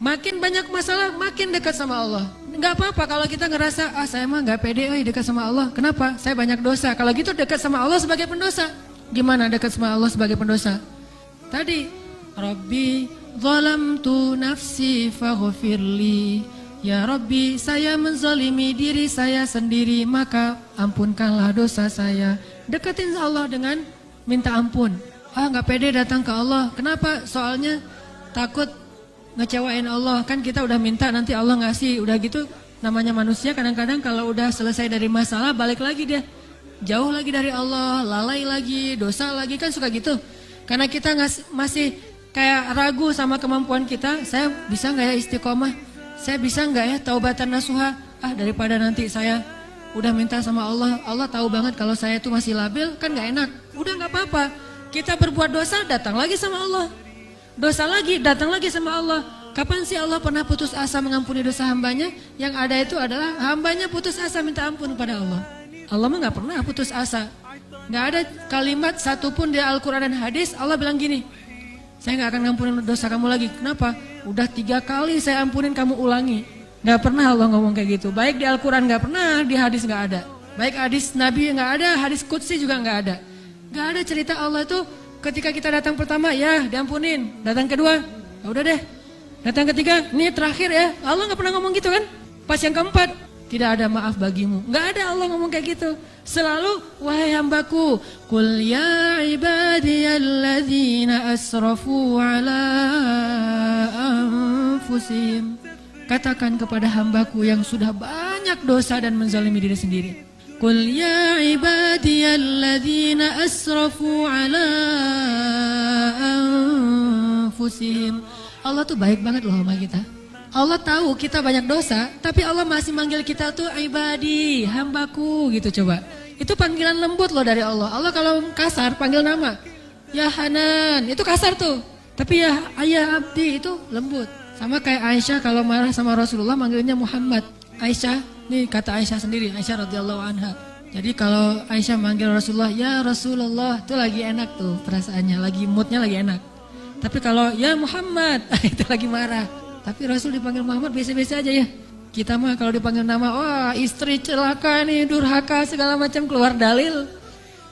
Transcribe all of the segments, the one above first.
Makin banyak masalah, makin dekat sama Allah. Nggak apa-apa kalau kita ngerasa, saya mah nggak pede dekat sama Allah. Kenapa? Saya banyak dosa. Kalau gitu dekat sama Allah sebagai pendosa. Gimana dekat sama Allah sebagai pendosa? Tadi, Rabbi zalamtu nafsi faghfirli. Ya Rabbi, saya menzalimi diri saya sendiri, maka ampunkanlah dosa saya. Deketin Allah dengan minta ampun. Nggak pede datang ke Allah. Kenapa? Soalnya takut ngecewain Allah. Kan kita udah minta nanti Allah ngasih. Udah gitu namanya manusia kadang-kadang kalau udah selesai dari masalah balik lagi dia. Jauh lagi dari Allah, lalai lagi, dosa lagi, kan suka gitu. Karena kita masih kayak ragu sama kemampuan kita. Saya bisa nggak ya istiqomah? Saya bisa nggak ya taubatan nasuha? Daripada nanti saya udah minta sama Allah, Allah tahu banget kalau saya tuh masih labil, kan nggak enak. Udah nggak apa-apa. Kita berbuat dosa, datang lagi sama Allah. Dosa lagi, datang lagi sama Allah. Kapan sih Allah pernah putus asa mengampuni dosa hambanya? Yang ada itu adalah hambanya putus asa minta ampun kepada Allah. Allah mah nggak pernah putus asa. Nggak ada kalimat satupun di Al-Quran dan hadis Allah bilang gini, saya nggak akan ngampunin dosa kamu lagi. Kenapa? Udah 3 kali saya ampunin kamu ulangi. Nggak pernah Allah ngomong kayak gitu. Baik di Al-Quran nggak pernah, di hadis nggak ada. Baik hadis Nabi nggak ada, hadis Qudsi juga nggak ada. Nggak ada cerita Allah itu ketika kita datang pertama ya diampunin, datang kedua ya udah deh, datang ketiga ini terakhir ya. Allah nggak pernah ngomong gitu kan. Pas yang keempat tidak ada maaf bagimu. Nggak ada Allah ngomong kayak gitu. Selalu wahai hambaku, qul ya ibadiyalladzina asrafu ala anfusihim. Katakan kepada hambaku yang sudah banyak dosa dan menzalimi diri sendiri. Qul ya ibadiyalladzina asrafu ala anfusihim. Allah tuh baik banget loh sama kita. Allah tahu kita banyak dosa, tapi Allah masih manggil kita tuh ibadi, hambaku gitu coba. Itu panggilan lembut loh dari Allah. Allah kalau kasar panggil nama, ya Hanan, itu kasar tuh. Tapi ya ayah abdi itu lembut. Sama kayak Aisyah kalau marah sama Rasulullah manggilnya Muhammad. Aisyah, nih kata Aisyah sendiri, Aisyah radhiyallahu anha. Jadi kalau Aisyah manggil Rasulullah, ya Rasulullah, itu lagi enak tuh perasaannya, lagi moodnya lagi enak. Tapi kalau ya Muhammad, itu lagi marah. Tapi Rasul dipanggil Muhammad biasa-biasa aja ya. Kita mah kalau dipanggil nama, wah istri celaka nih, durhaka segala macam, keluar dalil.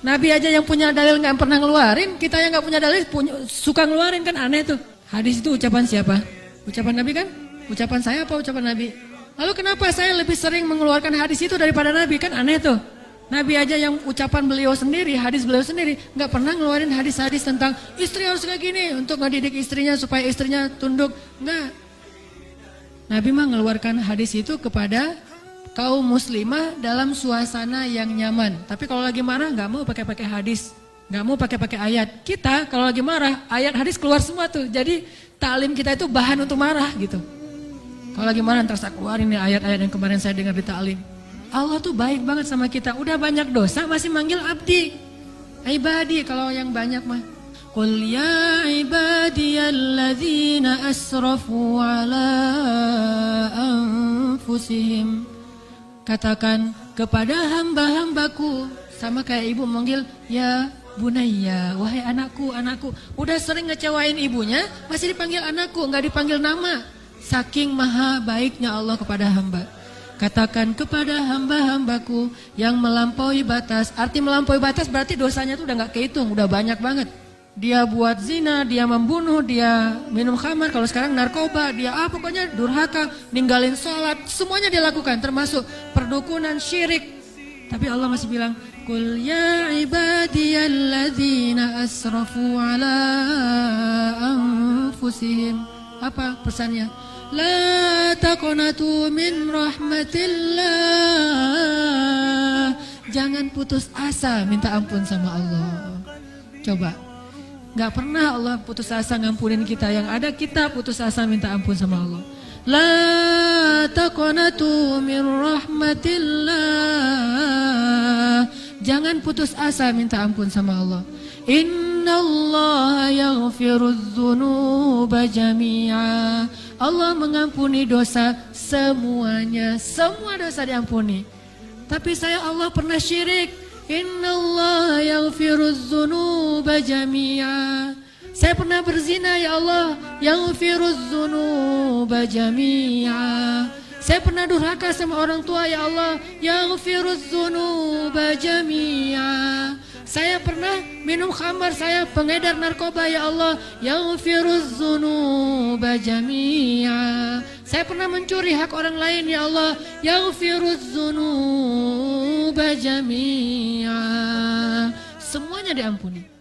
Nabi aja yang punya dalil nggak pernah ngeluarin, kita yang nggak punya dalil suka ngeluarin, kan aneh tuh. Hadis itu ucapan siapa? Ucapan Nabi kan? Ucapan saya apa ucapan Nabi? Lalu kenapa saya lebih sering mengeluarkan hadis itu daripada Nabi? Kan aneh tuh. Nabi aja yang ucapan beliau sendiri, hadis beliau sendiri, nggak pernah ngeluarin hadis-hadis tentang istri harus kayak gini untuk ngedidik istrinya supaya istrinya tunduk. Nggak. Nabi mah mengeluarkan hadis itu kepada kaum muslimah dalam suasana yang nyaman. Tapi kalau lagi marah nggak mau pakai hadis, nggak mau pakai ayat. Kita kalau lagi marah ayat hadis keluar semua tuh. Jadi taklim kita itu bahan untuk marah gitu. Kalau lagi marah ntar saya keluarin nih ayat-ayat yang kemarin saya dengar di taklim. Allah tuh baik banget sama kita. Udah banyak dosa masih manggil abdi, ibadi. Kalau yang banyak mah qul ya ibadiyalladzina asrafu ala anfusihim. Katakan kepada hamba-hambaku, sama kayak ibu manggil ya bunayya, wahai anakku, anakku. Udah sering ngecewain ibunya, masih dipanggil anakku, nggak dipanggil nama. Saking maha baiknya Allah kepada hamba. Katakan kepada hamba-hambaku yang melampaui batas. Arti melampaui batas berarti dosanya tuh udah nggak kehitung, udah banyak banget. Dia buat zina, dia membunuh, dia minum khamar, kalau sekarang narkoba, dia pokoknya durhaka, ninggalin sholat, semuanya dia lakukan, termasuk perdukunan, syirik. Tapi Allah masih bilang, qul ya ibadiyalladzina asrafu ala anfusihim. Apa pesannya? La taqnatu min rahmatillah. Jangan putus asa minta ampun sama Allah. Coba. Gak pernah Allah putus asa ngampunin kita. Yang ada kita putus asa minta ampun sama Allah. La taqnatu min rahmatillah. Jangan putus asa minta ampun sama Allah. Innallaha yaghfirudz dzunuba jami'a. Allah mengampuni dosa semuanya. Semua dosa diampuni. Tapi saya Allah pernah syirik. Innallaha yaghfirudz dzunuba jami'a. Saya pernah berzina ya Allah, yaghfiruz dzunuba jami'a. Saya pernah durhaka sama orang tua ya Allah, yaghfiruz dzunuba jami'a. Saya pernah minum khamar, saya pengedar narkoba ya Allah, yaghfiruz dzunuba jami'a. Saya pernah mencuri hak orang lain ya Allah, yaghfiruz dzunuba jami'a. Semuanya diampuni.